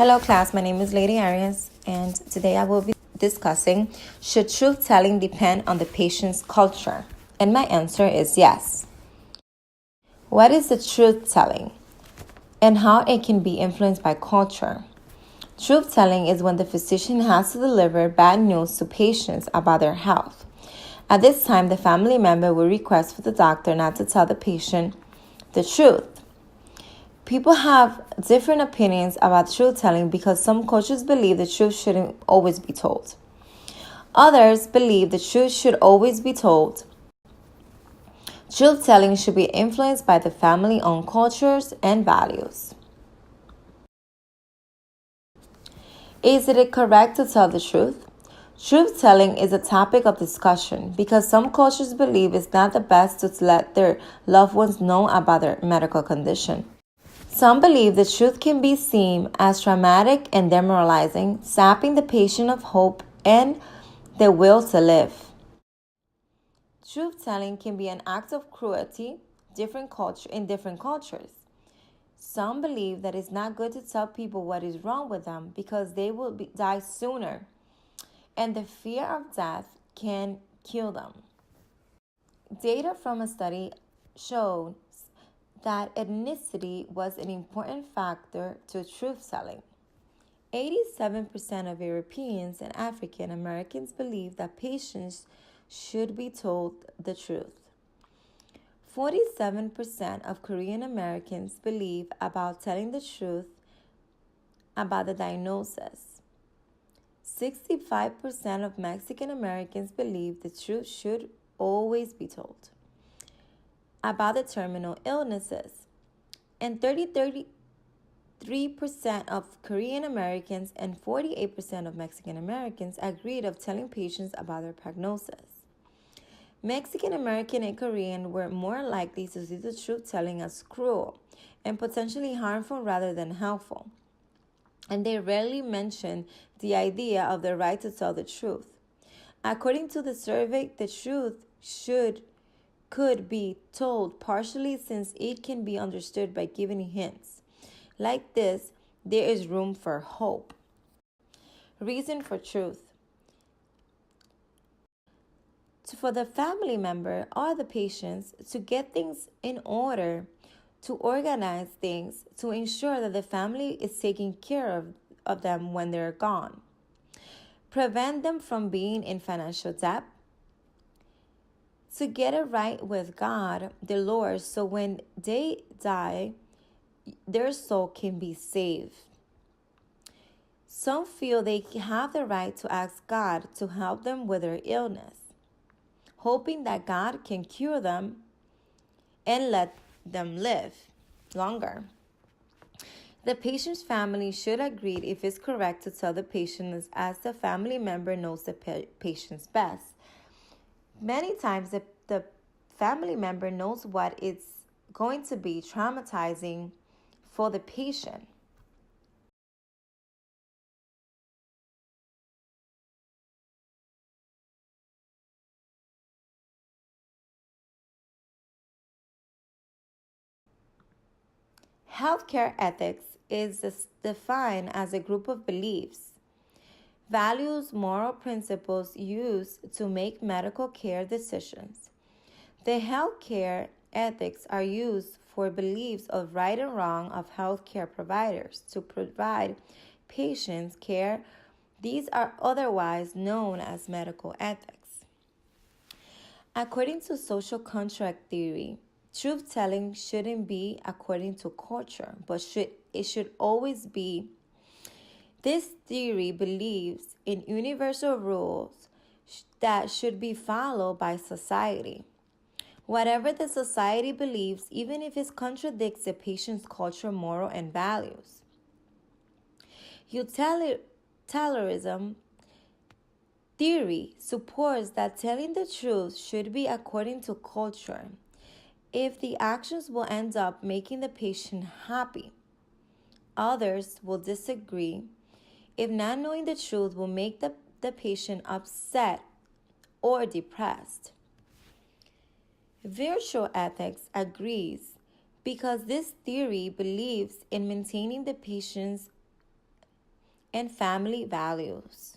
Hello class, my name is Lady Arias, and today I will be discussing, should truth telling depend on the patient's culture? And my answer is yes. What is the truth telling and how it can be influenced by culture? Truth telling is when the physician has to deliver bad news to patients about their health. At this time, the family member will request for the doctor not to tell the patient the truth. People have different opinions about truth telling because some cultures believe the truth shouldn't always be told. Others believe the truth should always be told. Truth telling should be influenced by the family-owned cultures and values. Is it correct to tell the truth? Truth telling is a topic of discussion because some cultures believe it's not the best to let their loved ones know about their medical condition. Some believe the truth can be seen as traumatic and demoralizing, sapping the patient of hope and the will to live. Truth-telling can be an act of cruelty in different cultures. Some believe that it's not good to tell people what is wrong with them because they will die sooner, and the fear of death can kill them. Data from a study showed that ethnicity was an important factor to truth-telling. 87% of Europeans and African Americans believe that patients should be told the truth. 47% of Korean Americans believe about telling the truth about the diagnosis. 65% of Mexican Americans believe the truth should always be told about the terminal illnesses. And 33% of Korean Americans and 48% of Mexican Americans agreed of telling patients about their prognosis. Mexican American and Korean were more likely to see the truth telling as cruel and potentially harmful rather than helpful. And they rarely mentioned the idea of the right to tell the truth. According to the survey, the truth could be told partially since it can be understood by giving hints. Like this, there is room for hope. Reason for truth. For the family member or the patients to get things in order, to organize things, to ensure that the family is taking care of them when they're gone. Prevent them from being in financial debt. To get it right with God, the Lord, so when they die, their soul can be saved. Some feel they have the right to ask God to help them with their illness, hoping that God can cure them and let them live longer. The patient's family should agree if it's correct to tell the patient as the family member knows the patient's best. Many times the family member knows what it's going to be traumatizing for the patient. Healthcare ethics is defined as a group of beliefs, values, moral principles used to make medical care decisions. The healthcare ethics are used for beliefs of right and wrong of healthcare providers to provide patients care. These are otherwise known as medical ethics. According to social contract theory, truth-telling shouldn't be according to culture, but it should always be. This theory believes in universal rules that should be followed by society. Whatever the society believes, even if it contradicts the patient's culture, moral, and values. Utilitarianism theory supports that telling the truth should be according to culture if the actions will end up making the patient happy. Others will disagree if not knowing the truth will make the patient upset or depressed. Virtual ethics agrees because this theory believes in maintaining the patient's and family values.